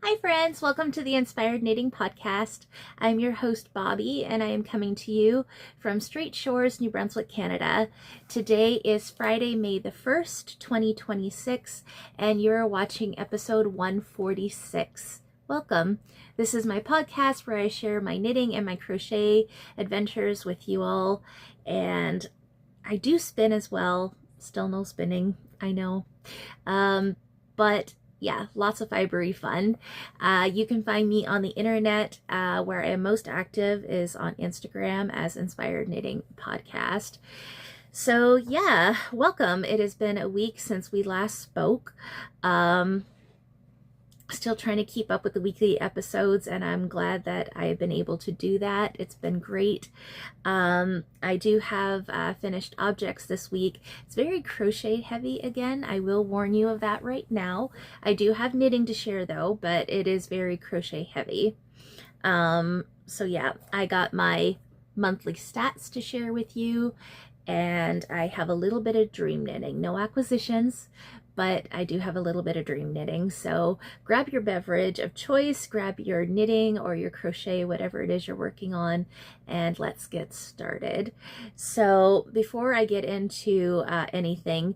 Hi friends, welcome to the Inspired Knitting Podcast. I'm your host Bobby and I am coming to you from Straight Shores, New Brunswick, Canada. Today is Friday, May the 1st, 2026, and you're watching episode 146. Welcome. This is my podcast where I share my knitting and my crochet adventures with you all, and I do spin as well. Still no spinning, I know. But yeah, lots of fibery fun. You can find me on the internet. Where I am most active is on Instagram as Inspired Knitting Podcast. So yeah, welcome. It has been a week since we last spoke. Still trying to keep up with the weekly episodes, and I'm glad that I've been able to do that. It's been great. I do have finished objects this week. It's very crochet heavy again. I will warn you of that right now. I do have knitting to share though, but it is very crochet heavy. So yeah, I got my monthly stats to share with you, and I have a little bit of dream knitting. No acquisitions, but I do have a little bit of dream knitting. So grab your beverage of choice, grab your knitting or your crochet, whatever it is you're working on, and let's get started. So before I get into anything,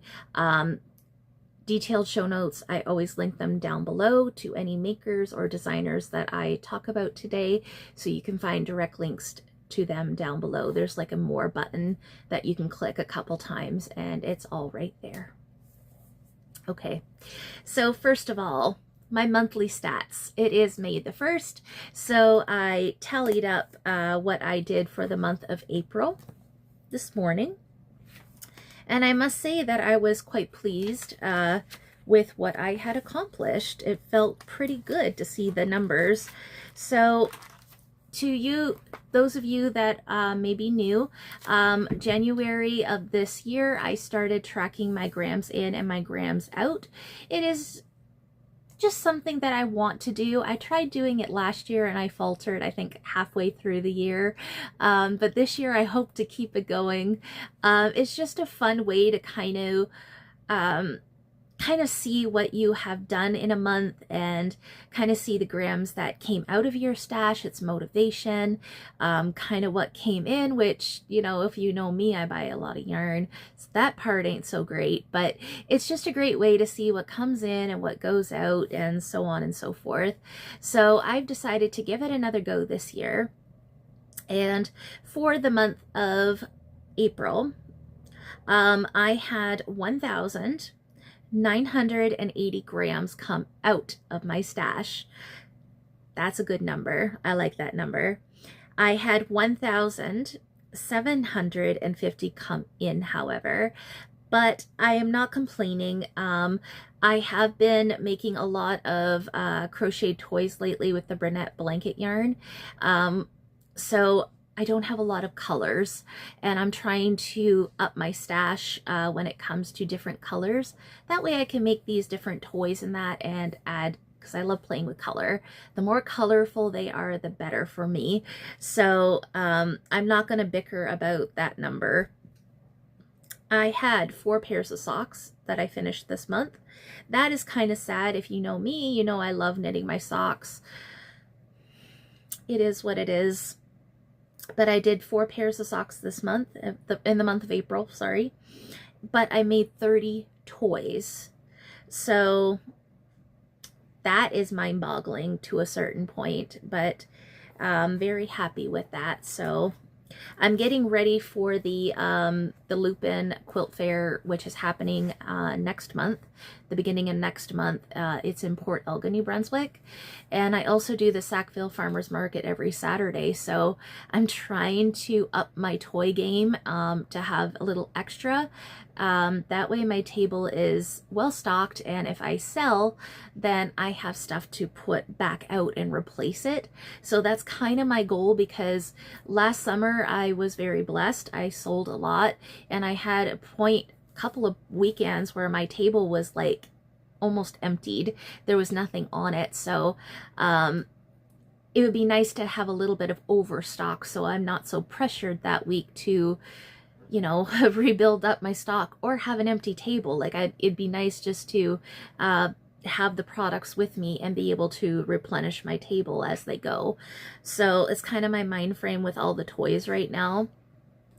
detailed show notes, I always link them down below to any makers or designers that I talk about today, so you can find direct links to them down below. There's like a more button that you can click a couple times and it's all right there. Okay, so first of all, my monthly stats. It is May the 1st, so I tallied up what I did for the month of April this morning, and I must say that I was quite pleased with what I had accomplished. It felt pretty good to see the numbers. So to you, those of you that may be new, January of this year, I started tracking my grams in and my grams out. It is just something that I want to do. I tried doing it last year and I faltered, I think, halfway through the year. But this year I hope to keep it going. It's just a fun way to kind of see what you have done in a month and kind of see the grams that came out of your stash. It's motivation, kind of what came in, which, you know, if you know me, I buy a lot of yarn, so that part ain't so great, but it's just a great way to see what comes in and what goes out and so on and so forth. So I've decided to give it another go this year. And for the month of April, I had 1,980 grams come out of my stash. That's a good number. I like that number. I had 1,750 come in, however, but I am not complaining. I have been making a lot of crochet toys lately with the brunette blanket yarn. So I don't have a lot of colors, and I'm trying to up my stash when it comes to different colors. That way I can make these different toys in that and add, because I love playing with color. The more colorful they are, the better for me. So I'm not going to bicker about that number. I had 4 pairs of socks that I finished this month. That is kind of sad. If you know me, you know I love knitting my socks. It is what it is. But I did 4 pairs of socks this month, in the month of April, sorry. But I made 30 toys. So that is mind-boggling to a certain point, but I'm very happy with that. So I'm getting ready for the Lupin Quilt Fair, which is happening next month, the beginning of next month. It's in Port Elgin, New Brunswick. And I also do the Sackville Farmers Market every Saturday. So I'm trying to up my toy game to have a little extra. That way my table is well stocked, and if I sell, then I have stuff to put back out and replace it. So that's kind of my goal, because last summer I was very blessed. I sold a lot, and I had a couple of weekends where my table was like almost emptied. There was nothing on it. So it would be nice to have a little bit of overstock, so I'm not so pressured that week to, you know, rebuild up my stock or have an empty table. Like it'd be nice just to have the products with me and be able to replenish my table as they go. So it's kind of my mind frame with all the toys right now.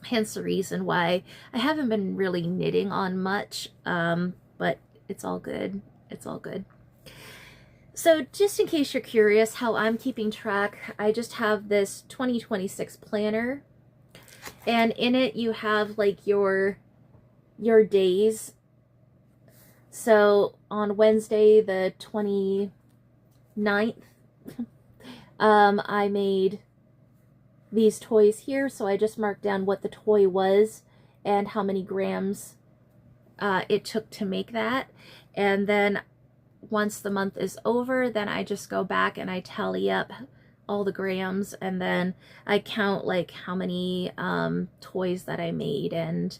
Hence the reason why I haven't been really knitting on much, but it's all good. It's all good. So just in case you're curious how I'm keeping track, I just have this 2026 planner, and in it you have like your days. So on Wednesday the 29th, I made these toys here, so I just marked down what the toy was and how many grams it took to make that. And then once the month is over, then I just go back and I tally up all the grams, and then I count like how many toys that I made and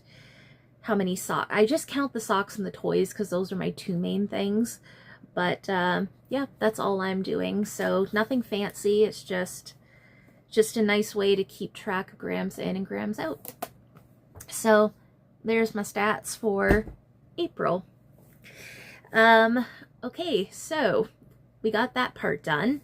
how many socks. I just count the socks and the toys because those are my two main things. But yeah, that's all I'm doing. So nothing fancy. It's just a nice way to keep track of grams in and grams out. So there's my stats for April. Okay, so we got that part done.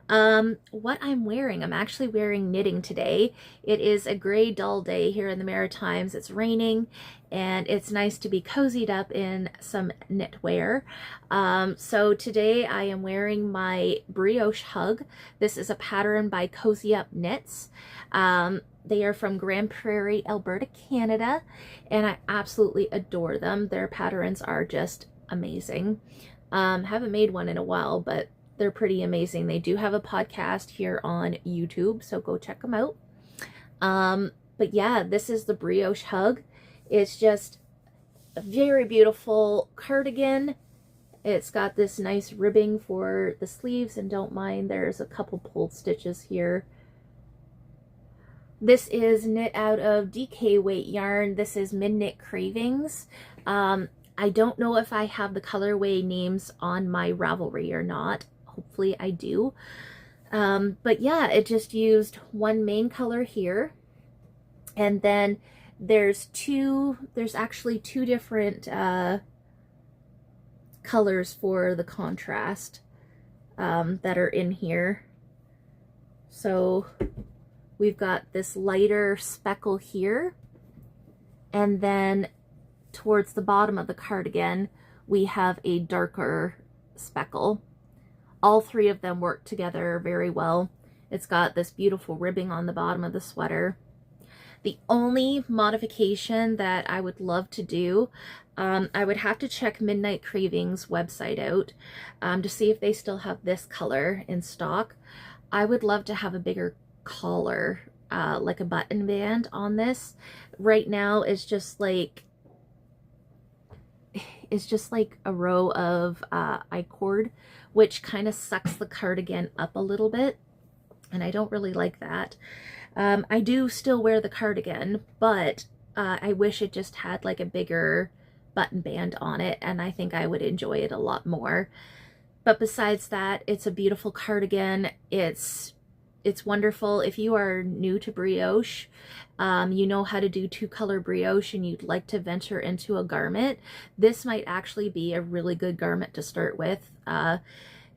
What I'm wearing, I'm actually wearing knitting today. It is a gray, dull day here in the Maritimes. It's raining, and it's nice to be cozied up in some knitwear. So today I am wearing my Brioche Hug. This is a pattern by Cozyupknits. They are from Grand Prairie, Alberta, Canada, and I absolutely adore them. Their patterns are just amazing. Haven't made one in a while, but they're pretty amazing. They do have a podcast here on YouTube, so go check them out. But yeah, this is the Brioche Hug. It's just a very beautiful cardigan. It's got this nice ribbing for the sleeves, and don't mind, there's a couple pulled stitches here. This is knit out of DK weight yarn. This is Midnight Cravings. I don't know if I have the colorway names on my Ravelry or not. Hopefully I do. But yeah, it just used one main color here. And then there's actually two different colors for the contrast that are in here. So we've got this lighter speckle here, and then towards the bottom of the cardigan, we have a darker speckle. All three of them work together very well. It's got this beautiful ribbing on the bottom of the sweater. The only modification that I would love to do, I would have to check Midnight Cravings website out to see if they still have this color in stock. I would love to have a bigger collar, like a button band on this. Right now it's just like a row of I-cord, which kind of sucks the cardigan up a little bit, and I don't really like that. I do still wear the cardigan, but I wish it just had like a bigger button band on it, and I think I would enjoy it a lot more. But besides that, it's a beautiful cardigan. It's wonderful. If you are new to brioche, you know how to do two-color brioche, and you'd like to venture into a garment, this might actually be a really good garment to start with.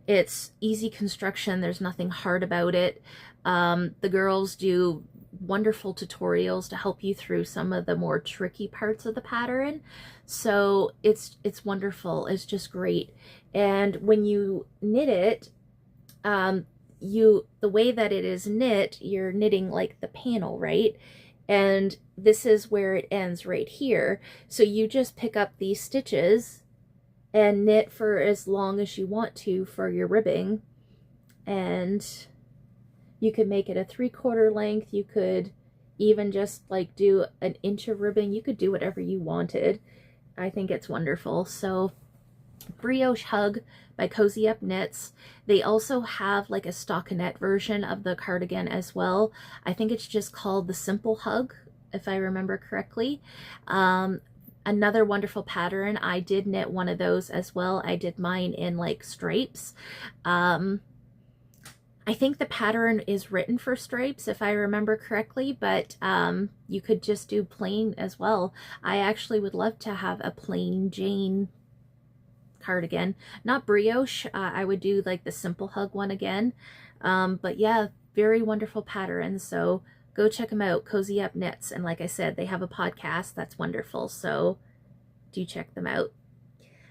It's easy construction. There's nothing hard about it. The girls do wonderful tutorials to help you through some of the more tricky parts of the pattern. So it's wonderful. It's just great. And when you knit it, the way that it is knit, you're knitting like the panel, right? And this is where it ends right here. So you just pick up these stitches and knit for as long as you want to for your ribbing. And you could make it a 3/4 length. You could even just like do an inch of ribbing. You could do whatever you wanted. I think it's wonderful. So Brioche Hug by Cozyupknits. They also have like a stockinette version of the cardigan as well. I think it's just called the Simple Hug, if I remember correctly. Another wonderful pattern. I did knit one of those as well. I did mine in like stripes. I think the pattern is written for stripes, if I remember correctly, but you could just do plain as well. I actually would love to have a plain Jane cardigan. Not brioche. I would do like the simple hug one again. But yeah, very wonderful pattern. So go check them out, Cozyupknits. And like I said, they have a podcast that's wonderful. So do check them out.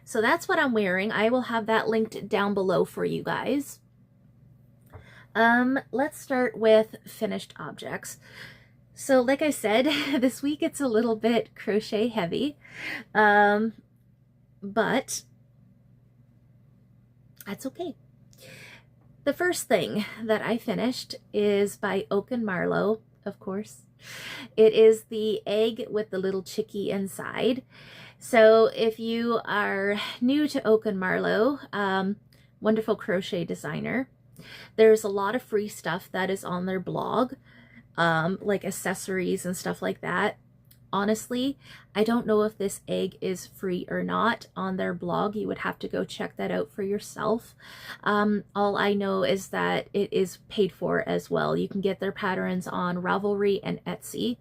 So that's what I'm wearing. I will have that linked down below for you guys. Let's start with finished objects. So like I said, this week it's a little bit crochet heavy, but that's okay. The first thing that I finished is by Oak and Marlowe, of course. It is the egg with the little chickie inside. So if you are new to Oak and Marlowe, wonderful crochet designer, there's a lot of free stuff that is on their blog. Like accessories and stuff like that. Honestly, I don't know if this egg is free or not on their blog. You would have to go check that out for yourself. All I know is that it is paid for as well. You can get their patterns on Ravelry and Etsy.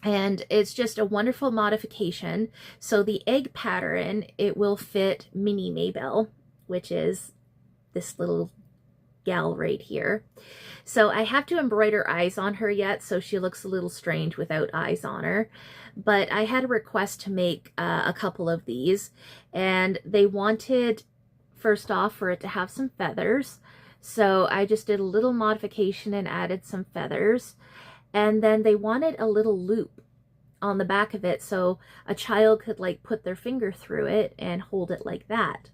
And it's just a wonderful modification. So the egg pattern, it will fit Mini Mabel, which is this little gal right here. So I have to embroider eyes on her yet, so she looks a little strange without eyes on her. But I had a request to make a couple of these, and they wanted, first off, for it to have some feathers. So I just did a little modification and added some feathers. And then they wanted a little loop on the back of it so a child could like put their finger through it and hold it like that.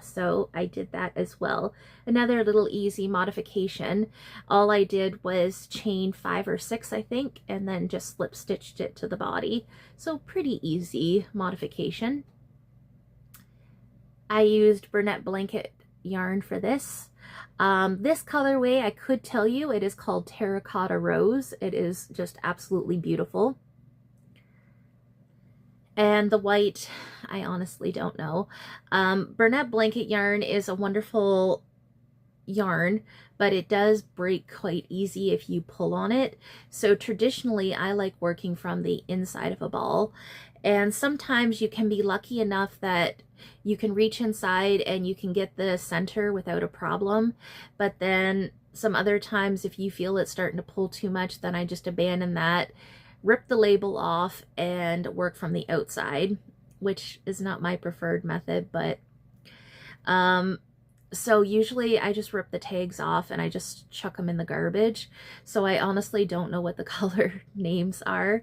So I did that as well. Another little easy modification. All I did was chain 5 or 6, I think, and then just slip stitched it to the body. So pretty easy modification. I used Brunette blanket yarn for this. This colorway, I could tell you, it is called Terracotta Rose. It is just absolutely beautiful. And the white, I honestly don't know. Brunette blanket yarn is a wonderful yarn, but it does break quite easy if you pull on it. So traditionally, I like working from the inside of a ball. And sometimes you can be lucky enough that you can reach inside and you can get the center without a problem. But then some other times, if you feel it's starting to pull too much, then I just abandon that, rip the label off, and work from the outside, which is not my preferred method, but so usually I just rip the tags off and I just chuck them in the garbage. So I honestly don't know what the color names are,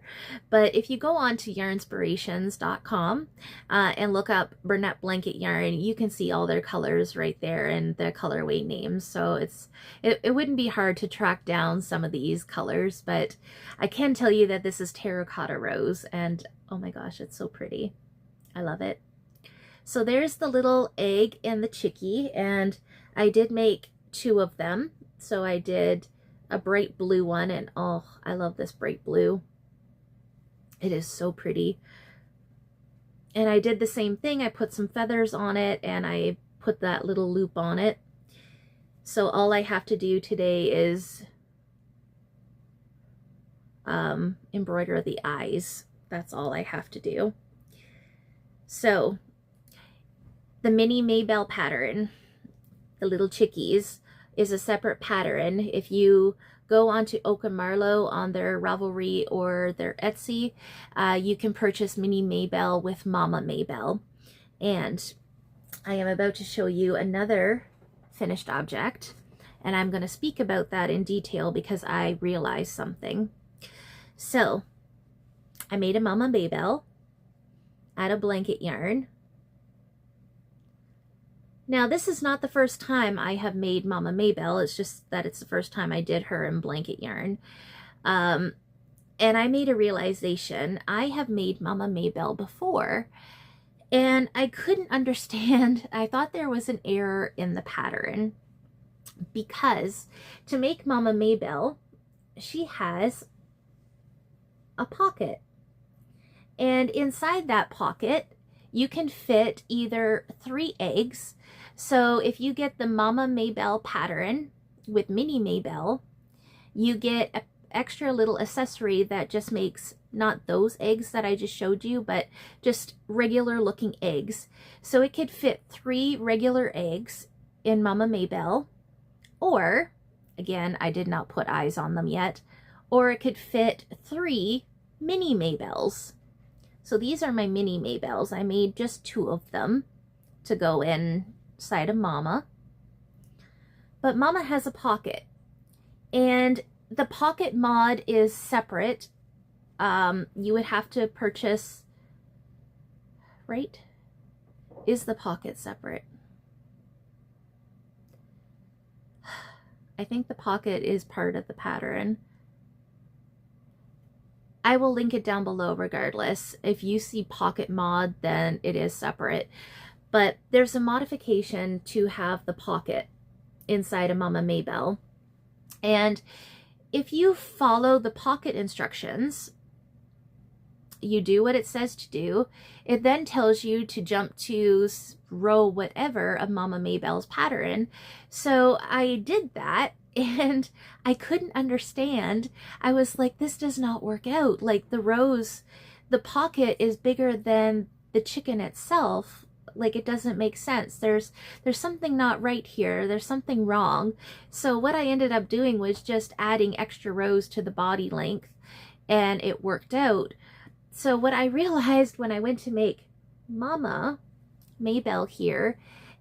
but if you go on to yarnspirations.com and look up Brunette blanket yarn, you can see all their colors right there and the colorway names. So it wouldn't be hard to track down some of these colors, but I can tell you that this is Terracotta Rose, and oh my gosh, it's so pretty. I love it. So there's the little egg and the chickie, and I did make 2 of them. So I did a bright blue one, and oh, I love this bright blue. It is so pretty. And I did the same thing. I put some feathers on it, and I put that little loop on it. So all I have to do today is embroider the eyes. That's all I have to do. So the Mini Mabel pattern, the little chickies, is a separate pattern. If you go onto Oak and Marlowe on their Ravelry or their Etsy, you can purchase Mini Mabel with Mama Mabel. And I am about to show you another finished object, and I'm going to speak about that in detail because I realized something. So I made a Mama Mabel out of blanket yarn. Now, this is not the first time I have made Mama Mabel. It's just that it's the first time I did her in blanket yarn. And I made a realization. I have made Mama Mabel before, and I couldn't understand. I thought there was an error in the pattern, because to make Mama Mabel, she has a pocket. And inside that pocket, you can fit either 3 eggs. So if you get the Mama Mabel pattern with Mini Mabel, you get extra little accessory that just makes not those eggs that I just showed you, but just regular looking eggs. So it could fit 3 regular eggs in Mama Mabel, or, again, I did not put eyes on them yet, or it could fit 3 mini Mabels. So these are my mini Mabels. I made just 2 of them to go inside of Mama. But Mama has a pocket, and the pocket mod is separate. You would have to purchase, right? Is the pocket separate? I think the pocket is part of the pattern. I will link it down below regardless. If you see pocket mod, then it is separate. But there's a modification to have the pocket inside of Mama Mabel. And if you follow the pocket instructions, you do what it says to do, it then tells you to jump to row whatever of Mama Mabel's pattern. So I did that, and I couldn't understand. I was like, this does not work out. Like, the rows, the pocket is bigger than the chicken itself. Like, it doesn't make sense. There's something not right here. There's something wrong. So what I ended up doing was just adding extra rows to the body length, and it worked out. So what I realized when I went to make Mama Mabel here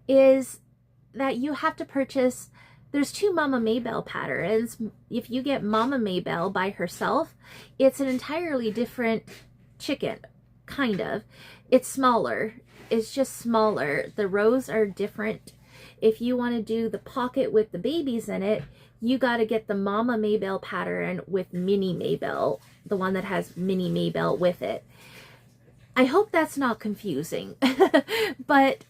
is that you have to purchase, there's 2 Mama Mabel patterns. If you get Mama Mabel by herself, it's an entirely different chicken, kind of. It's smaller. It's just smaller. The rows are different. If you want to do the pocket with the babies in it, you got to get the Mama Mabel pattern with Mini Mabel, the one that has Mini Mabel with it. I hope that's not confusing, but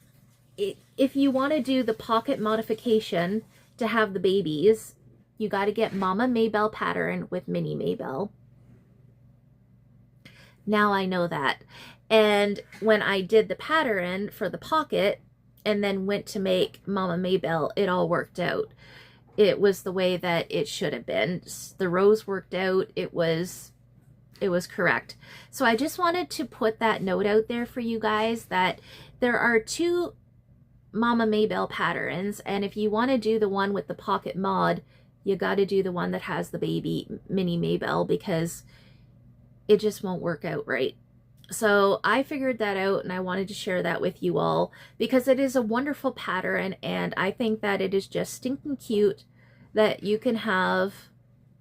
if you want to do the pocket modification to have the babies, you got to get Mama Mabel pattern with Mini Mabel. Now I know that. And when I did the pattern for the pocket and then went to make Mama Mabel, it all worked out. It was the way that it should have been. The rows worked out. It was correct. So I just wanted to put that note out there for you guys that there are 2 Mama Mabel patterns, and if you want to do the one with the pocket mod, you got to do the one that has the baby Mini Mabel, because it just won't work out right. So I figured that out, and I wanted to share that with you all because it is a wonderful pattern, and I think that it is just stinking cute that you can have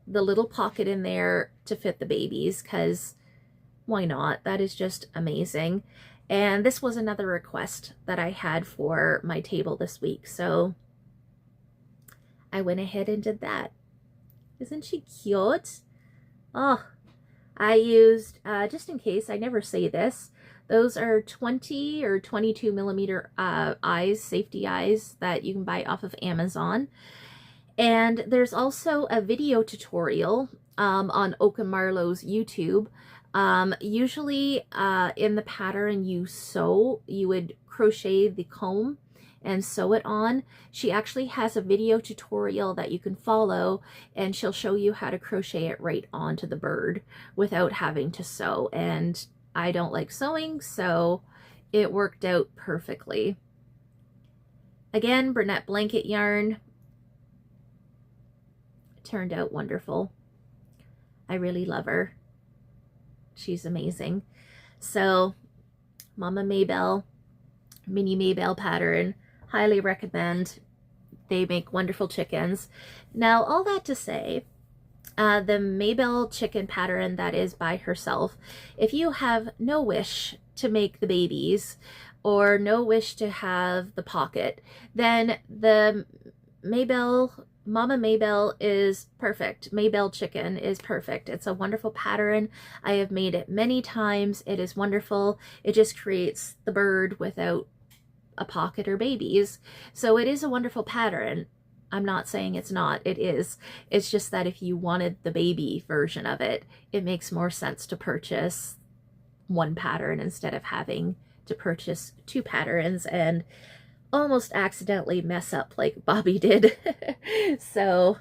the little pocket in there to fit the babies, because why not? That is just amazing. And this was another request that I had for my table this week, so I went ahead and did that. Isn't she cute? Oh, I used, just in case, I never say this, those are 20 or 22 millimeter eyes, safety eyes that you can buy off of Amazon. And there's also a video tutorial on Oaken Marlowe's YouTube. Usually in the pattern you would crochet the comb and sew it on. She actually has a video tutorial that you can follow, and she'll show you how to crochet it right onto the bird without having to sew. And I don't like sewing, so it worked out perfectly. Again, Brunette blanket yarn. It turned out wonderful. I really love her. She's amazing. So, Mama Mabel, Mini Mabel pattern, highly recommend. They make wonderful chickens. Now, all that to say, the Mabel chicken pattern that is by herself, if you have no wish to make the babies or no wish to have the pocket, then the Mama Mabel is perfect. Mabel chicken is perfect. It's a wonderful pattern. I have made it many times. It is wonderful. It just creates the bird without a pocket or babies. So it is a wonderful pattern. I'm not saying it's not. It is. It's just that if you wanted the baby version of it, it makes more sense to purchase one pattern instead of having to purchase 2 patterns and almost accidentally mess up like Bobby did. So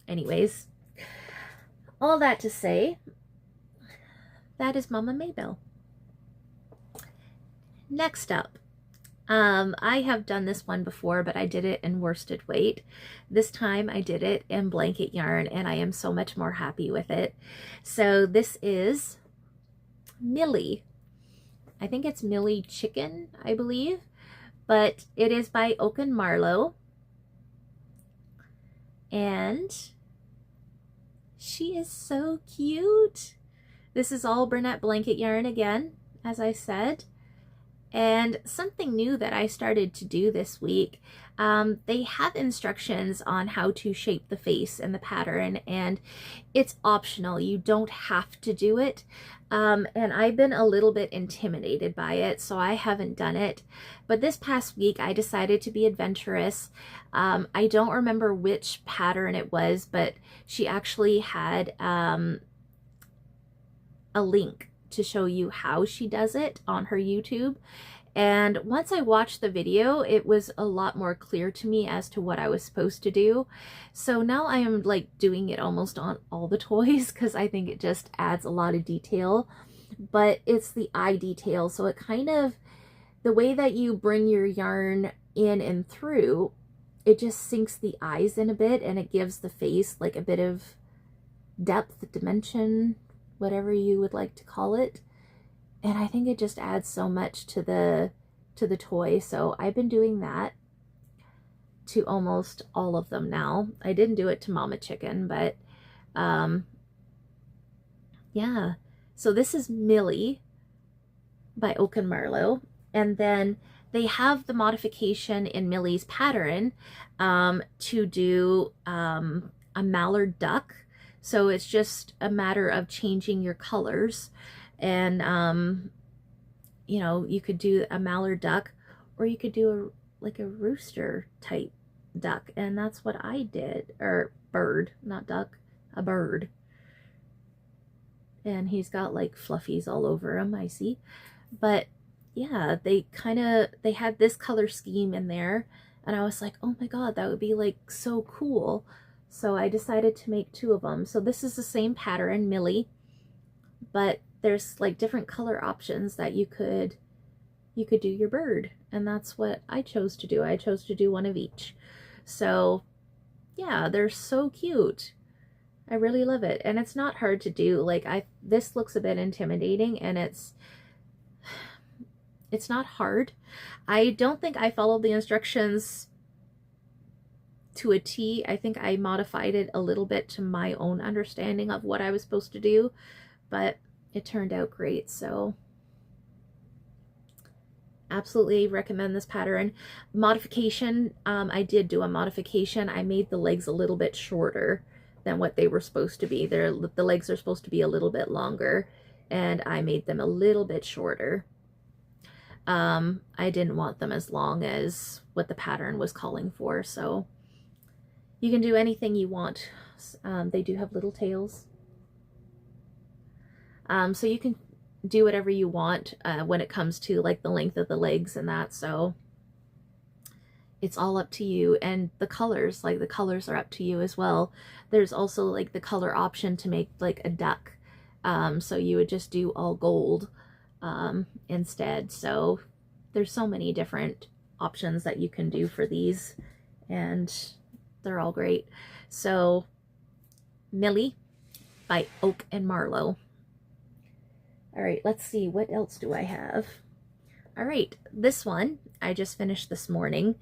anyways, all that to say, that is Mama Mabel. Next up, I have done this one before, but I did it in worsted weight. This time I did it in blanket yarn, and I am so much more happy with it. So this is Millie. I think it's Millie Chicken, I believe, but it is by Oak and Marlowe. And she is so cute. This is all brunette blanket yarn again, as I said. And something new that I started to do this week, they have instructions on how to shape the face and the pattern, and it's optional. You don't have to do it. And I've been a little bit intimidated by it, so I haven't done it. But this past week, I decided to be adventurous. I don't remember which pattern it was, but she actually had a link to show you how she does it on her YouTube. And once I watched the video, it was a lot more clear to me as to what I was supposed to do. So now I am like doing it almost on all the toys because I think it just adds a lot of detail. But it's the eye detail, so it kind of, the way that you bring your yarn in and through, it just sinks the eyes in a bit, and it gives the face like a bit of depth, dimension, whatever you would like to call it. And I think it just adds so much to the toy. So I've been doing that to almost all of them now. I didn't do it to Mama Chicken, but yeah. So this is Millie by Oak and Marlowe. And then they have the modification in Millie's pattern to do a mallard duck. So it's just a matter of changing your colors. And, you know, you could do a mallard duck, or you could do like a rooster type duck. And that's what I did, or bird, not duck, a bird. And he's got like fluffies all over him, I see. But yeah, they had this color scheme in there. And I was like, oh my God, that would be like so cool. So I decided to make two of them. So this is the same pattern, Millie, but there's like different color options that you could do your bird. And that's what I chose to do. I chose to do one of each. So yeah, they're so cute. I really love it. And it's not hard to do. Like this looks a bit intimidating, and it's not hard. I don't think I followed the instructions to a T. I think I modified it a little bit to my own understanding of what I was supposed to do, but it turned out great. So absolutely recommend this pattern. Modification, I did do a modification. I made the legs a little bit shorter than what they were supposed to be. The legs are supposed to be a little bit longer, and I made them a little bit shorter. I didn't want them as long as what the pattern was calling for, so you can do anything you want. They do have little tails. So you can do whatever you want when it comes to like the length of the legs and that. So it's all up to you. And the colors, like the colors are up to you as well. There's also like the color option to make like a duck. So you would just do all gold instead. So there's so many different options that you can do for these, and they're all great. So Millie by Oak and Marlowe. All right, let's see, what else do I have? All right, this one I just finished this morning.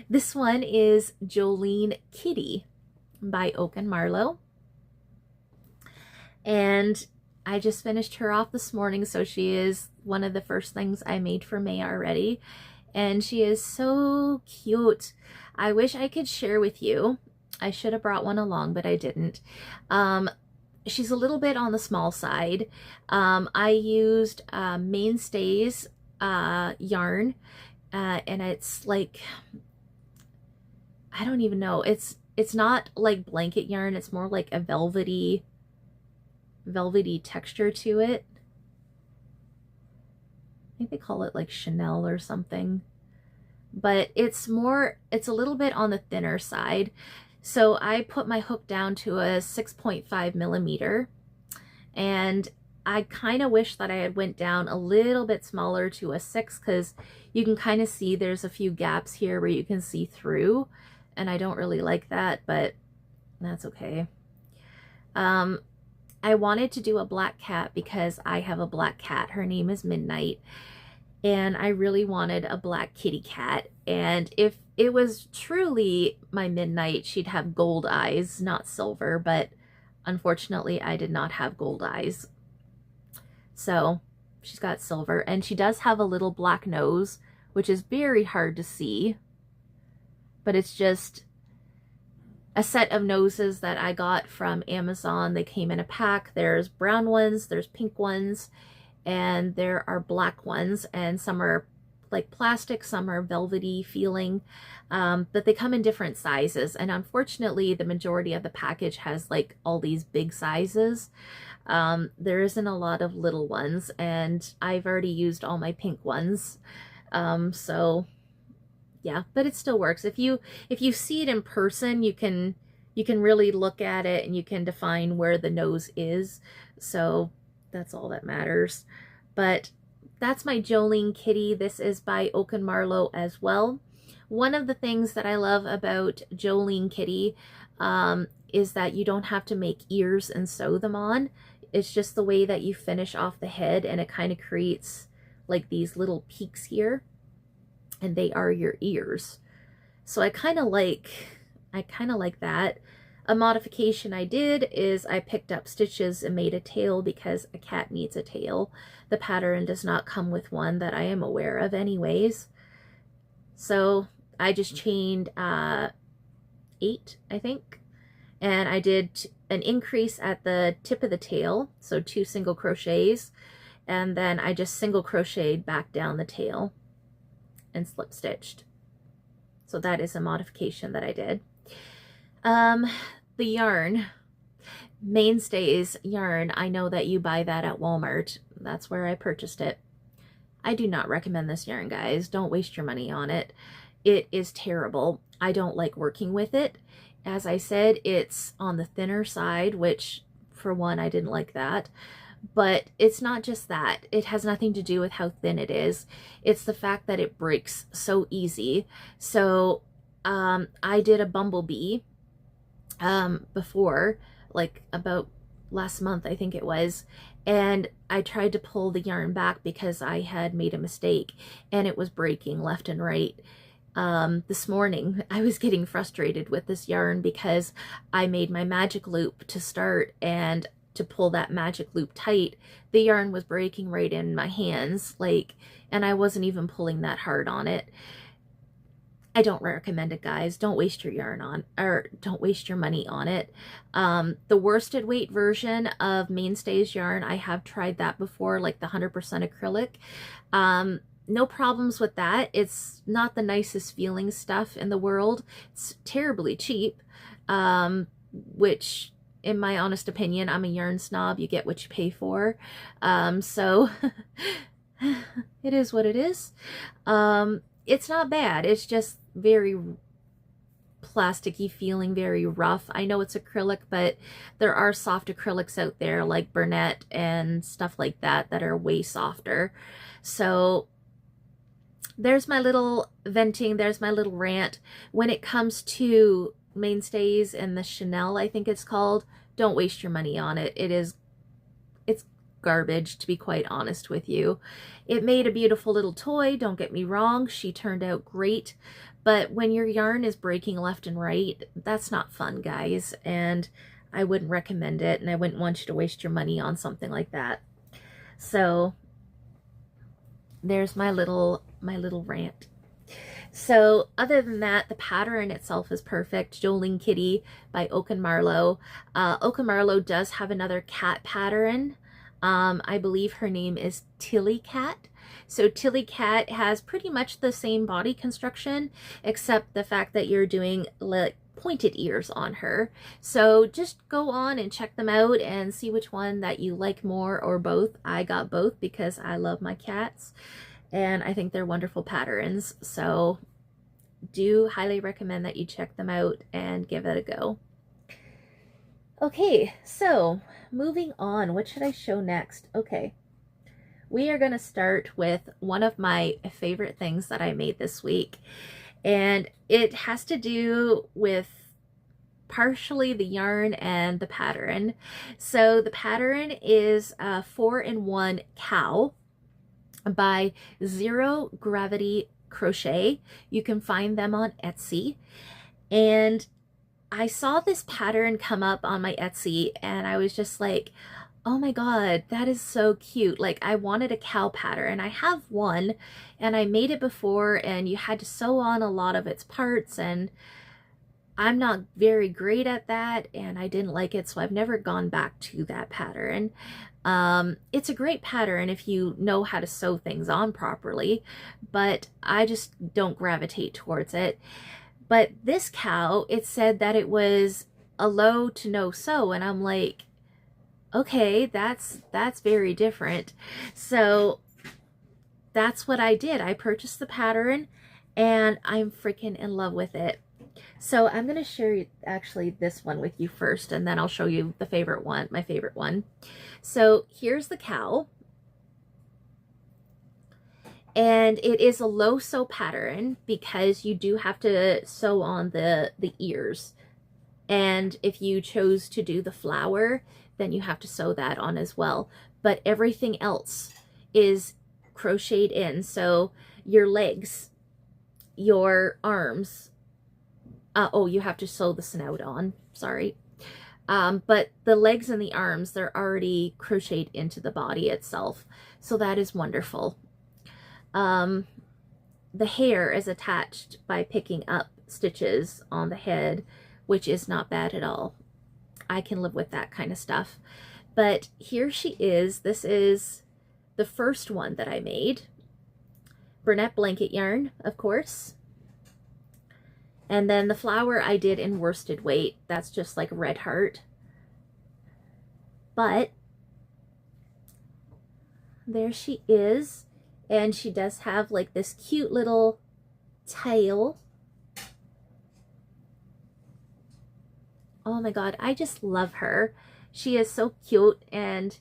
This one is Jolene Kitty by Oak and Marlowe. And I just finished her off this morning, so she is one of the first things I made for May already. And she is so cute. I wish I could share with you. I should have brought one along, but I didn't. She's a little bit on the small side. I used Mainstays yarn, and it's like, I don't even know. It's not like blanket yarn. It's more like a velvety texture to it. I think they call it like Chanel or something. But it's a little bit on the thinner side. So I put my hook down to a 6.5 millimeter, and I kind of wish that I had went down a little bit smaller to a 6, because you can kind of see there's a few gaps here where you can see through, and I don't really like that, but that's okay. I wanted to do a black cat because I have a black cat. Her name is Midnight, and I really wanted a black kitty cat. And if it was truly my Midnight, she'd have gold eyes, not silver, but unfortunately I did not have gold eyes. So she's got silver, and she does have a little black nose, which is very hard to see, but it's just a set of noses that I got from Amazon. They came in a pack. There's brown ones, there's pink ones, and there are black ones, and some are like plastic, some are velvety feeling, but they come in different sizes. And unfortunately, the majority of the package has like all these big sizes. There isn't a lot of little ones, and I've already used all my pink ones. So yeah, but it still works. If you see it in person, you can really look at it and you can define where the nose is. So that's all that matters. But that's my Jolene kitty. This is by Oak and Marlowe as well. One of the things that I love about Jolene kitty is that you don't have to make ears and sew them on. It's just the way that you finish off the head, and it kind of creates like these little peaks here, and they are your ears. So I kind of like that. A modification I did is I picked up stitches and made a tail, because a cat needs a tail. The pattern does not come with one that I am aware of anyways. So I just chained 8, I think, and I did an increase at the tip of the tail, so 2 single crochets, and then I just single crocheted back down the tail and slip stitched. So that is a modification that I did. The yarn, Mainstays yarn, I know that you buy that at Walmart. That's where I purchased it. I do not recommend this yarn, guys. Don't waste your money on it. It is terrible. I don't like working with it. As I said, it's on the thinner side, which for one, I didn't like that. But it's not just that. It has nothing to do with how thin it is. It's the fact that it breaks so easy. So I did a bumblebee before, like about last month, I think it was, and I tried to pull the yarn back because I had made a mistake, and it was breaking left and right. This morning I was getting frustrated with this yarn because I made my magic loop to start, and to pull that magic loop tight, the yarn was breaking right in my hands, like, and I wasn't even pulling that hard on it. I don't recommend it, guys. Don't waste your yarn on, or don't waste your money on it. The worsted weight version of Mainstays yarn, I have tried that before, like the 100% acrylic. No problems with that. It's not the nicest feeling stuff in the world. It's terribly cheap, which, in my honest opinion, I'm a yarn snob. You get what you pay for. So it is what it is. It's not bad. It's just very plasticky feeling, very rough. I know it's acrylic, but there are soft acrylics out there like Bernat and stuff like that that are way softer. So there's my little venting. There's my little rant. When it comes to Mainstays and the Chanel, I think it's called, don't waste your money on it. It's garbage, to be quite honest with you. It made a beautiful little toy, don't get me wrong. She turned out great, but when your yarn is breaking left and right, that's not fun, guys, and I wouldn't recommend it, and I wouldn't want you to waste your money on something like that. So there's my little rant. So other than that, the pattern itself is perfect. Jolene Kitty by Oak and Marlowe. Oak and Marlowe does have another cat pattern. I believe her name is Tilly Cat. So Tilly Cat has pretty much the same body construction, except the fact that you're doing like pointed ears on her. So just go on and check them out and see which one that you like more, or both. I got both because I love my cats and I think they're wonderful patterns. So do highly recommend that you check them out and give it a go. Okay, so moving on, what should I show next? Okay, we are going to start with one of my favorite things that I made this week, and it has to do with partially the yarn and the pattern. So the pattern is a 4-in-1 cow by Zero Gravity Crochet. You can find them on Etsy, and I saw this pattern come up on my Etsy and I was just like, oh my god, that is so cute. Like, I wanted a cow pattern. I have one and I made it before, and you had to sew on a lot of its parts, and I'm not very great at that and I didn't like it, so I've never gone back to that pattern. It's a great pattern if you know how to sew things on properly, but I just don't gravitate towards it. But this cow, it said that it was a low to no sew, and I'm like, okay, that's very different. So that's what I did. I purchased the pattern and I'm freaking in love with it. So I'm going to share actually this one with you first, and then I'll show you the favorite one, my favorite one. So here's the cow. And it is a low sew pattern because you do have to sew on the ears. And if you chose to do the flower, then you have to sew that on as well. But everything else is crocheted in. So your legs, your arms, oh, you have to sew the snout on, sorry. But the legs and the arms, they're already crocheted into the body itself. So that is wonderful. The hair is attached by picking up stitches on the head, which is not bad at all. I can live with that kind of stuff. But here she is. This is the first one that I made. Brunette blanket yarn, of course. And then the flower I did in worsted weight. That's just like red heart. But there she is. And she does have like this cute little tail. Oh my god, I just love her. She is so cute, and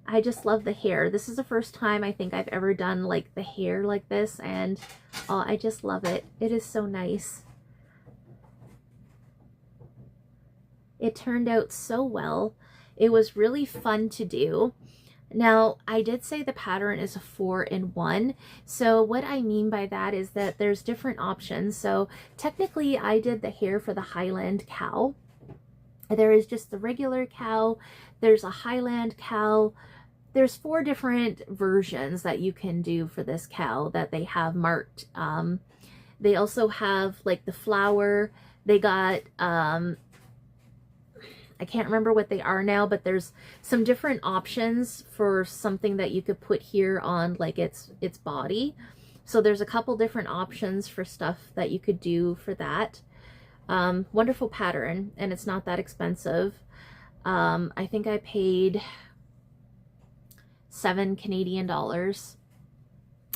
I just love the hair. This is the first time I think I've ever done like the hair like this, and oh, I just love it. It is so nice. It turned out so well. It was really fun to do. Now, I did say the pattern is a 4-in-1. So what I mean by that is that there's different options. So technically I did the hair for the Highland cow. There is just the regular cow. There's a Highland cow. There's 4 different versions that you can do for this cow that they have marked. They also have like the flower. They got, I can't remember what they are now, but there's some different options for something that you could put here on like its body. So there's a couple different options for stuff that you could do for that. Wonderful pattern, and it's not that expensive. I think I paid $7 Canadian,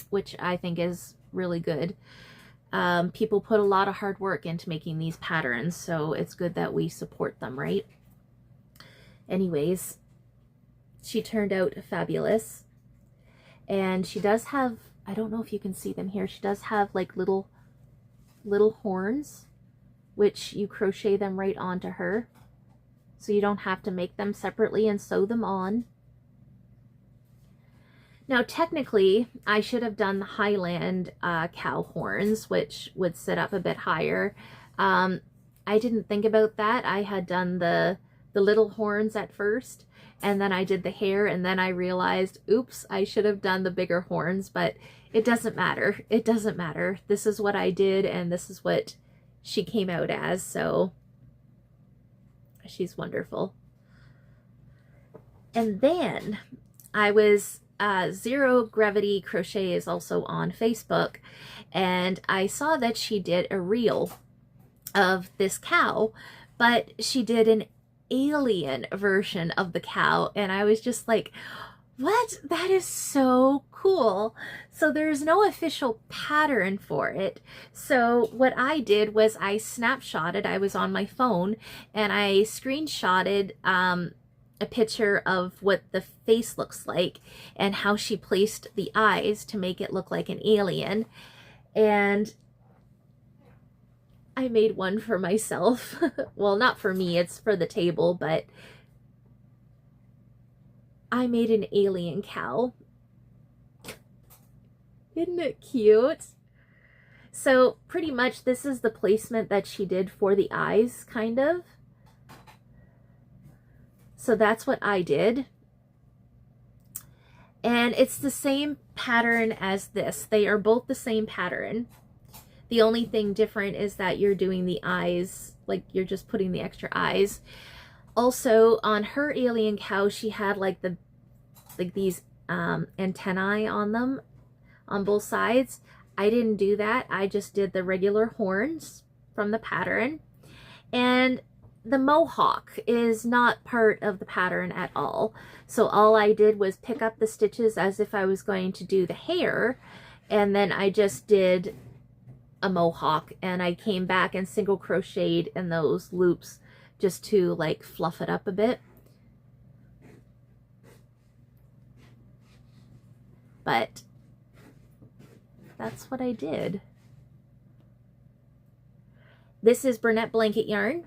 which I think is really good. People put a lot of hard work into making these patterns, so it's good that we support them, right? Anyways, she turned out fabulous. And she does have, I don't know if you can see them here, she does have like little horns, which you crochet them right onto her. So you don't have to make them separately and sew them on. Now, technically, I should have done the Highland cow horns, which would sit up a bit higher. I didn't think about that. I had done the little horns at first, and then I did the hair, and then I realized, oops, I should have done the bigger horns, but it doesn't matter. It doesn't matter. This is what I did, and this is what she came out as, so she's wonderful. And then I was, Zero Gravity Crochet is also on Facebook, and I saw that she did a reel of this cow, but she did an alien version of the cow, and I was just like, What? That is so cool. So there's no official pattern for it. So what I did was I snapshotted, I was on my phone, and I screenshotted a picture of what the face looks like and how she placed the eyes to make it look like an alien. And I made one for myself. Well, not for me, it's for the table, but I made an alien cow. Isn't it cute? So pretty much this is the placement that she did for the eyes, kind of. So that's what I did. And it's the same pattern as this. They are both the same pattern. The only thing different is that you're doing the eyes, like you're just putting the extra eyes. Also, on her alien cow, she had like these antennae on them on both sides. I didn't do that. I just did the regular horns from the pattern. And the mohawk is not part of the pattern at all. So all I did was pick up the stitches as if I was going to do the hair, and then I just did a mohawk, and I came back and single crocheted in those loops just to like fluff it up a bit. But that's what I did. This is Bernette blanket yarn.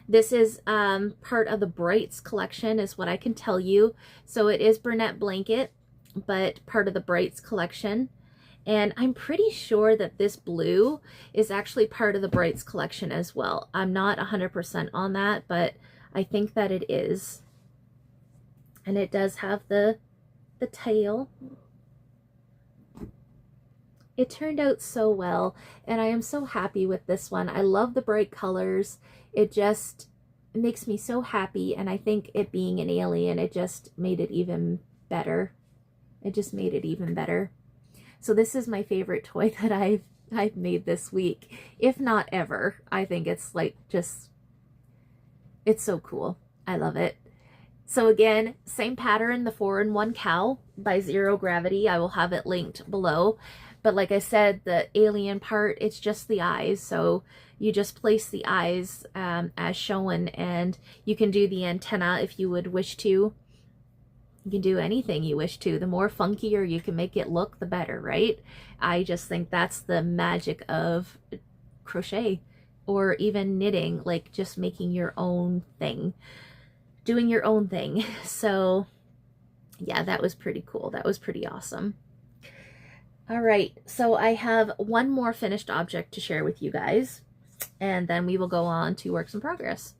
This is part of the Brights collection is what I can tell you. So it is Bernette blanket, but part of the Brights collection. And I'm pretty sure that this blue is actually part of the Brights collection as well. I'm not 100% on that, but I think that it is. And it does have the tail. It turned out so well, and I am so happy with this one. I love the bright colors. It makes me so happy, and I think it being an alien, it just made it even better. It just made it even better. So this is my favorite toy that I've made this week, if not ever. I think it's like it's so cool. I love it. So again, same pattern, the 4-in-1 cow by Zero Gravity. I will have it linked below. But like I said, the alien part, it's just the eyes. So you just place the eyes as shown, and you can do the antenna if you would wish to. You can do anything you wish to. The more funkier you can make it look, the better, right? I just think that's the magic of crochet or even knitting, like just making your own thing, doing your own thing. So yeah, that was pretty cool. That was pretty awesome. All right, so I have one more finished object to share with you guys, and then we will go on to works in progress.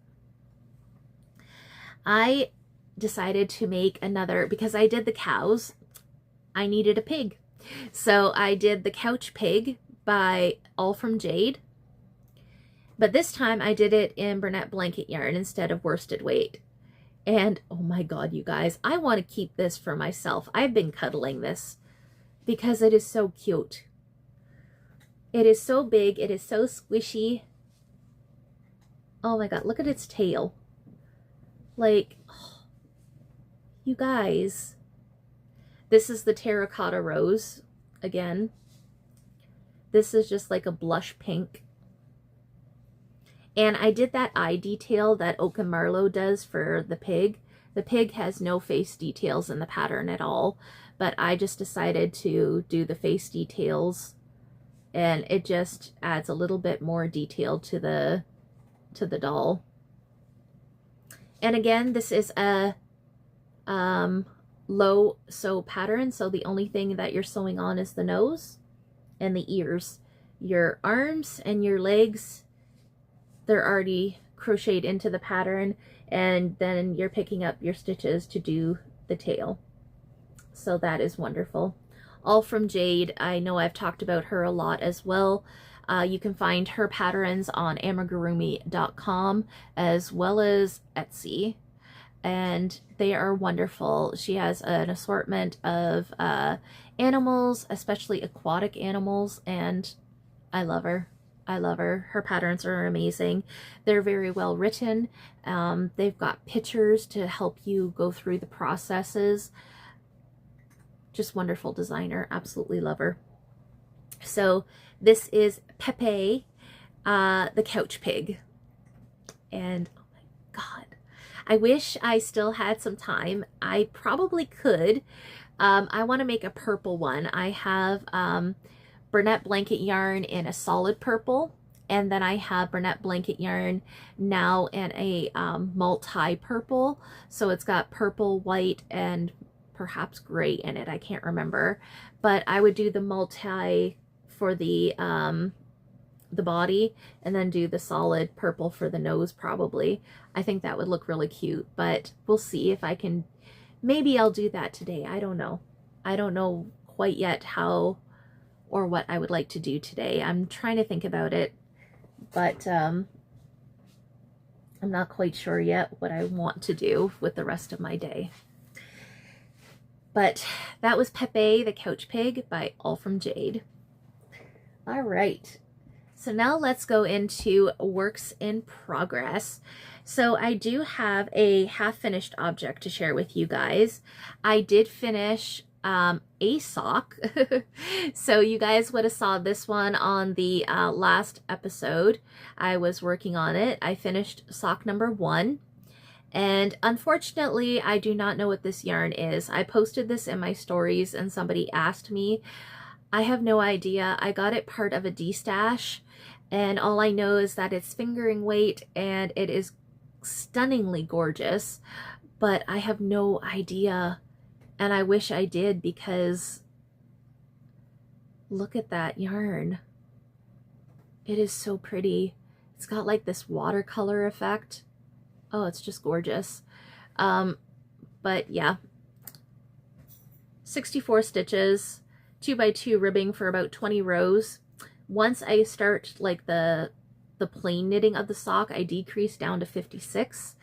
I decided to make another, because I did the cows, I needed a pig. So I did the couch pig by All From Jade, but this time I did it in Bernette blanket yarn instead of worsted weight. And oh my god, you guys, I want to keep this for myself. I've been cuddling this because it is so cute. It is so big, it is so squishy. Oh my god, look at its tail. Like, oh, you guys. This is the terracotta rose again. This is just like a blush pink. And I did that eye detail that Oak and Marlowe does for the pig. The pig has no face details in the pattern at all, but I just decided to do the face details, and it just adds a little bit more detail to the doll. And again, this is a low sew pattern, so the only thing that you're sewing on is the nose and the ears. Your arms and your legs, they're already crocheted into the pattern, and then you're picking up your stitches to do the tail. So that is wonderful. All From Jade, I know I've talked about her a lot as well. You can find her patterns on amigurumi.com as well as Etsy, and they are wonderful. She has an assortment of animals, especially aquatic animals, and I love her. I love her. Her patterns are amazing. They're very well written. They've got pictures to help you go through the processes. Just wonderful designer. Absolutely love her. So this is Pepe, the couch pig. And oh my God, I wish I still had some time. I probably could. I want to make a purple one. I have Burnett blanket yarn in a solid purple, and then I have Burnett blanket yarn now in a multi purple. So it's got purple, white, and perhaps gray in it. I can't remember, but I would do the multi for the body, and then do the solid purple for the nose probably. I think that would look really cute, but we'll see if I can. Maybe I'll do that today. I don't know. I don't know quite yet how or what I would like to do today. I'm trying to think about it, but I'm not quite sure yet what I want to do with the rest of my day. But that was Pepe the Couch Pig by All From Jade. All right. So now let's go into works in progress. So I do have a half-finished object to share with you guys. I did finish a sock. So you guys would have saw this one on the last episode. I was working on it. I finished sock number 1. And unfortunately, I do not know what this yarn is. I posted this in my stories and somebody asked me. I have no idea. I got it part of a D-stash, and all I know is that it's fingering weight and it is stunningly gorgeous, but I have no idea, and I wish I did, because look at that yarn. It is so pretty. It's got like this watercolor effect. Oh, it's just gorgeous. But yeah, 64 stitches, 2x2 ribbing for about 20 rows. Once I start like the plain knitting of the sock, I decrease down to 56.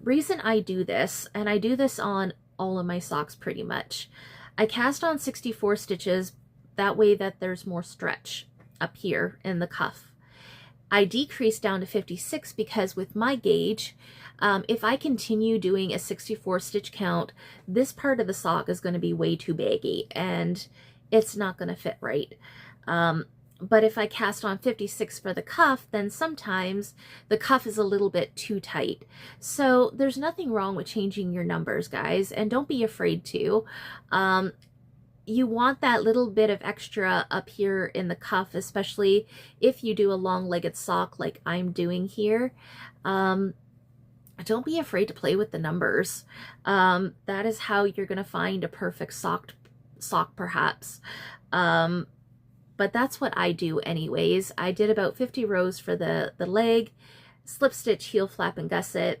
Reason I do this, and I do this on all of my socks pretty much, I cast on 64 stitches, that way that there's more stretch up here in the cuff. I decrease down to 56 because with my gauge, if I continue doing a 64 stitch count, this part of the sock is going to be way too baggy and it's not going to fit right. But if I cast on 56 for the cuff, then sometimes the cuff is a little bit too tight. So there's nothing wrong with changing your numbers, guys, and don't be afraid to. You want that little bit of extra up here in the cuff, especially if you do a long-legged sock like I'm doing here. Don't be afraid to play with the numbers. That is how you're going to find a perfect sock perhaps. But that's what I do anyways. I did about 50 rows for the leg, slip stitch, heel flap, and gusset.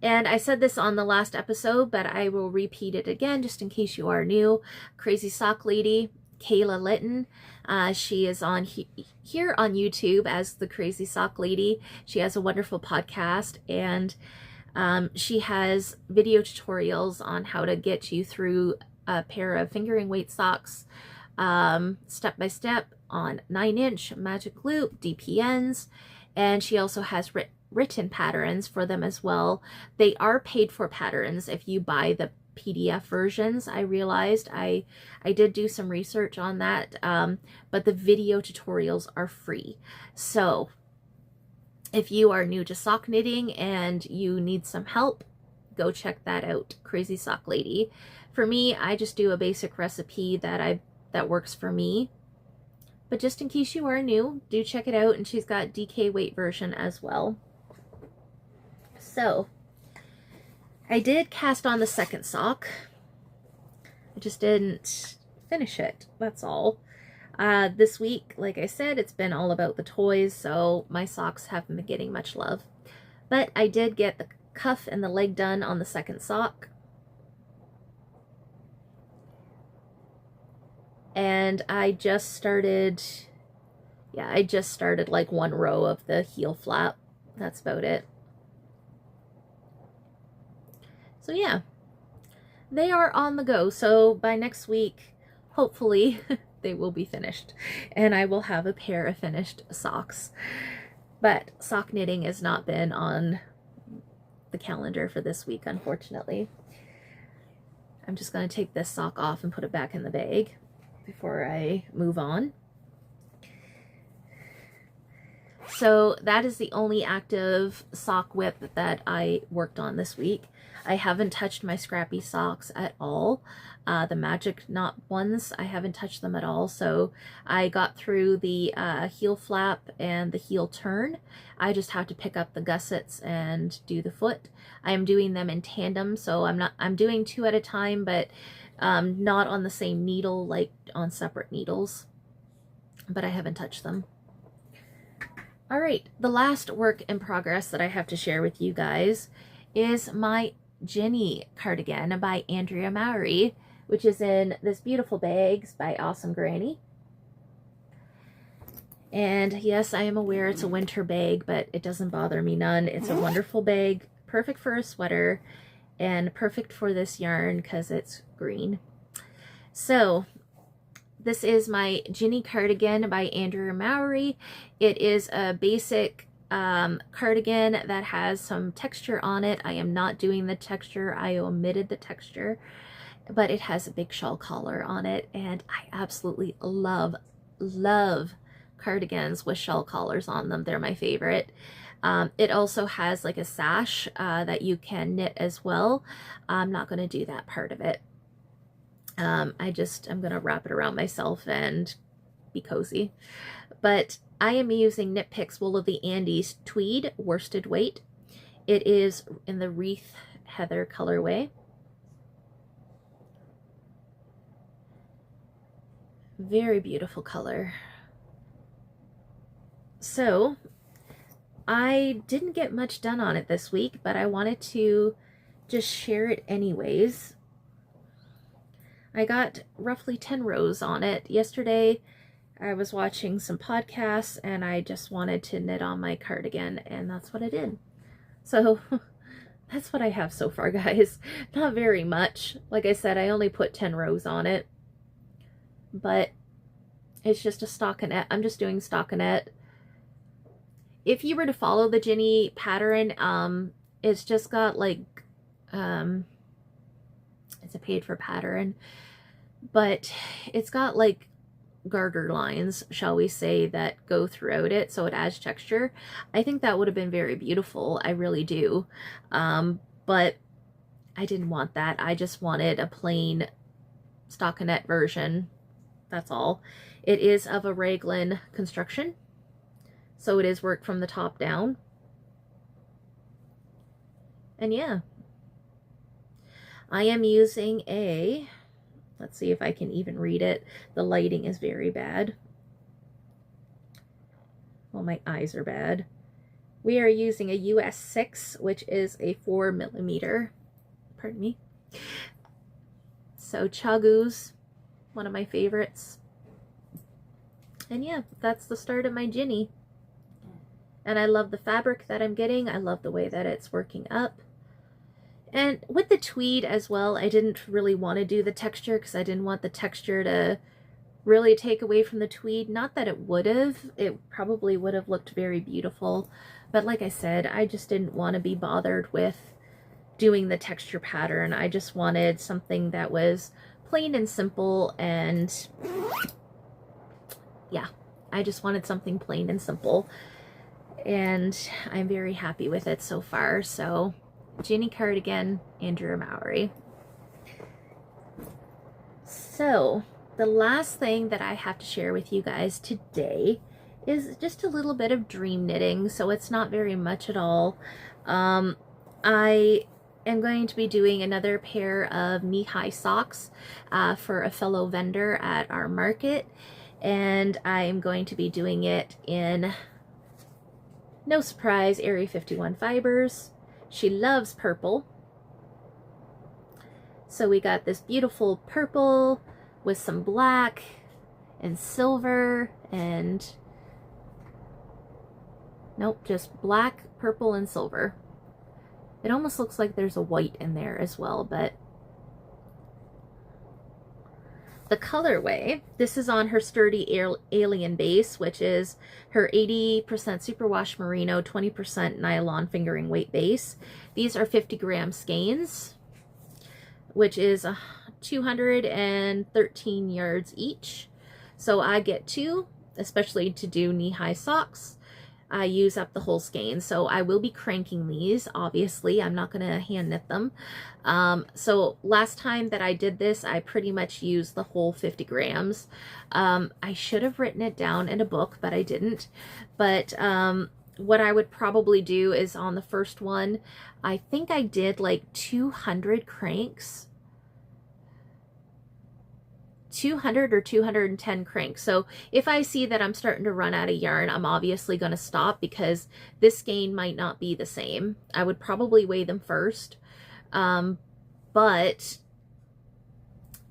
And I said this on the last episode, but I will repeat it again just in case you are new. Crazy Sock Lady, Kayla Litton. She is on here on YouTube as the Crazy Sock Lady. She has a wonderful podcast, and she has video tutorials on how to get you through a pair of fingering weight socks step by step on 9-inch magic loop DPNs, and she also has written patterns for them as well. They are paid for patterns if you buy the PDF versions. I realized I did do some research on that, but the video tutorials are free. So if you are new to sock knitting and you need some help, go check that out, Crazy Sock Lady. For me, I just do a basic recipe that works for me. But just in case you are new, do check it out, and she's got DK weight version as well. So I did cast on the second sock. I just didn't finish it, that's all. This week, like I said, it's been all about the toys, so my socks haven't been getting much love. But I did get the cuff and the leg done on the second sock. And I just started, yeah, I just started like one row of the heel flap. That's about it. So yeah, they are on the go. So by next week, hopefully, they will be finished, and I will have a pair of finished socks. But sock knitting has not been on the calendar for this week, unfortunately. I'm just going to take this sock off and put it back in the bag before I move on. So that is the only active sock whip that I worked on this week. I haven't touched my scrappy socks at all. The magic knot ones, I haven't touched them at all. So I got through the heel flap and the heel turn. I just have to pick up the gussets and do the foot. I am doing them in tandem, so I'm doing 2 at a time, but not on the same needle, like on separate needles. But I haven't touched them. All right, the last work in progress that I have to share with you guys is my Jinny cardigan by Andrea Mowry, which is in this beautiful bags by Awesome Granny. And yes, I am aware it's a winter bag, but it doesn't bother me none. It's a wonderful bag, perfect for a sweater, and perfect for this yarn because it's green. So this is my Jinny cardigan by Andrea Mowry. It is a basic cardigan that has some texture on it. I am not doing the texture. I omitted the texture, but it has a big shawl collar on it, and I absolutely love cardigans with shawl collars on them. They're my favorite. It also has like a sash that you can knit as well. I'm not going to do that part of it. I'm going to wrap it around myself and be cozy. But I am using Knit Picks Wool of the Andes Tweed Worsted Weight. It is in the Wreath Heather colorway. Very beautiful color. So I didn't get much done on it this week, but I wanted to just share it anyways. I got roughly 10 rows on it. Yesterday, I was watching some podcasts and I just wanted to knit on my cardigan, and that's what I did. So that's what I have so far, guys. Not very much. Like I said, I only put 10 rows on it, but it's just a stockinette. I'm just doing stockinette. If you were to follow the Jinny pattern, it's just got like, it's a paid for pattern, but it's got like garter lines, shall we say, that go throughout it, so it adds texture. I think that would have been very beautiful. I really do. But I didn't want that. I just wanted a plain stockinette version. That's all. It is of a raglan construction, so it is worked from the top down. And yeah, I am using a, let's see if I can even read it. The lighting is very bad. Well, my eyes are bad. We are using a US 6, which is a 4mm. Pardon me. So Chagu's one of my favorites. And yeah, that's the start of my Jinny. And I love the fabric that I'm getting. I love the way that it's working up. And with the tweed as well, I didn't really want to do the texture because I didn't want the texture to really take away from the tweed. Not that it would have. It probably would have looked very beautiful. But like I said, I just didn't want to be bothered with doing the texture pattern. I just wanted something that was plain and simple, and yeah, I just wanted something plain and simple. And I'm very happy with it so far. So Jinny cardigan, Andrea Mowry. So the last thing that I have to share with you guys today is just a little bit of dream knitting. So it's not very much at all. I am going to be doing another pair of knee-high socks for a fellow vendor at our market. And I'm going to be doing it in, no surprise, Area 51 fibers. She loves purple. So we got this beautiful purple with some black and silver and, nope, just black, purple, and silver. It almost looks like there's a white in there as well, but the colorway, this is on her Sturdy Alien base, which is her 80% superwash merino, 20% nylon fingering weight base. These are 50-gram skeins, which is 213 yards each. So I get 2, especially to do knee-high socks. I use up the whole skein, so I will be cranking these. Obviously, I'm not going to hand knit them. So last time that I did this, I pretty much used the whole 50 grams. I should have written it down in a book, but I didn't. But what I would probably do is on the first one, I think I did like 200 cranks. 200 or 210 cranks. So if I see that I'm starting to run out of yarn, I'm obviously going to stop, because this skein might not be the same. I would probably weigh them first. But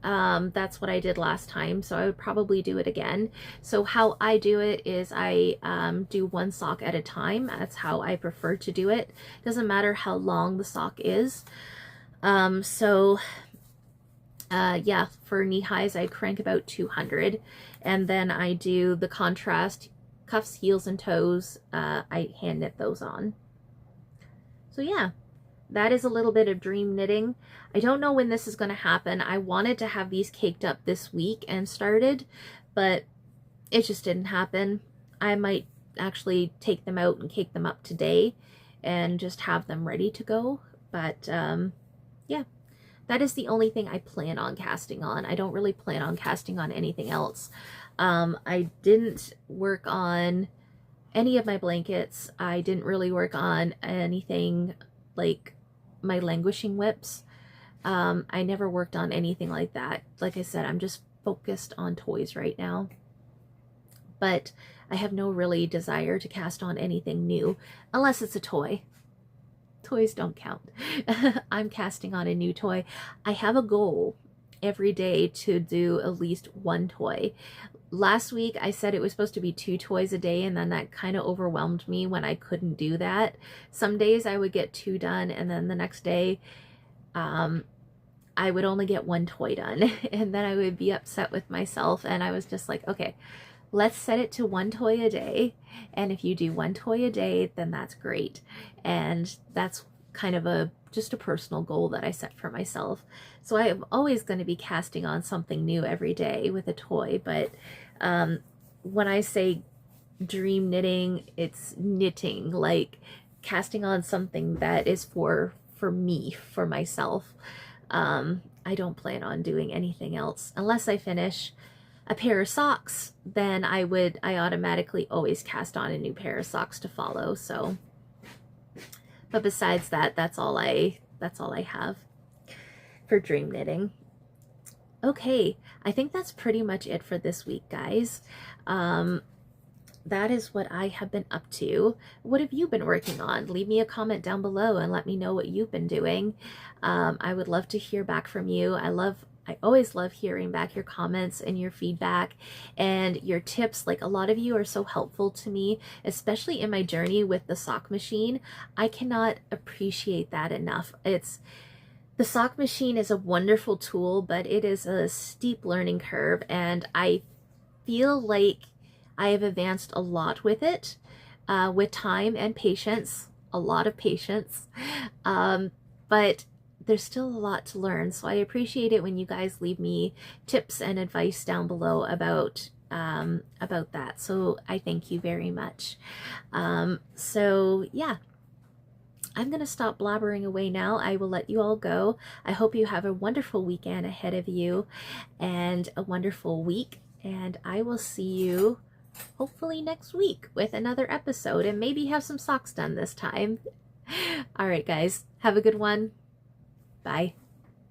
that's what I did last time, so I would probably do it again. So how I do it is I do one sock at a time. That's how I prefer to do it. Doesn't matter how long the sock is. Yeah, for knee highs, I crank about 200, and then I do the contrast cuffs, heels, and toes. I hand knit those on. So yeah, that is a little bit of dream knitting. I don't know when this is going to happen. I wanted to have these caked up this week and started, but it just didn't happen. I might actually take them out and cake them up today and just have them ready to go. But yeah. That is the only thing I plan on casting on. I don't really plan on casting on anything else. I didn't work on any of my blankets. I didn't really work on anything like my languishing whips. I never worked on anything like that. Like I said, I'm just focused on toys right now. But I have no really desire to cast on anything new, unless it's a toy. Toys don't count. I'm casting on a new toy. I have a goal every day to do at least one toy. Last week I said it was supposed to be 2 toys a day, and then that kind of overwhelmed me when I couldn't do that. Some days I would get 2 done, and then the next day I would only get 1 toy done, and then I would be upset with myself, and I was just like, okay, let's set it to 1 toy a day. And if you do 1 toy a day, then that's great. And that's kind of just a personal goal that I set for myself. So I am always going to be casting on something new every day with a toy. But when I say dream knitting, it's knitting, like casting on something that is for me, for myself. I don't plan on doing anything else unless I finish a pair of socks. Then I automatically always cast on a new pair of socks to follow. So, but besides that, that's all I have for dream knitting. Okay, I think that's pretty much it for this week, guys. That is what I have been up to. What have you been working on? Leave me a comment down below and let me know what you've been doing. I would love to hear back from you. I always love hearing back your comments and your feedback and your tips. Like, a lot of you are so helpful to me, especially in my journey with the sock machine. I cannot appreciate that enough. The sock machine is a wonderful tool, but it is a steep learning curve, and I feel like I have advanced a lot with it, with time and patience, a lot of patience, but there's still a lot to learn. So I appreciate it when you guys leave me tips and advice down below about that. So I thank you very much. So yeah, I'm going to stop blabbering away now. I will let you all go. I hope you have a wonderful weekend ahead of you and a wonderful week. And I will see you hopefully next week with another episode, and maybe have some socks done this time. All right, guys, have a good one. Bye.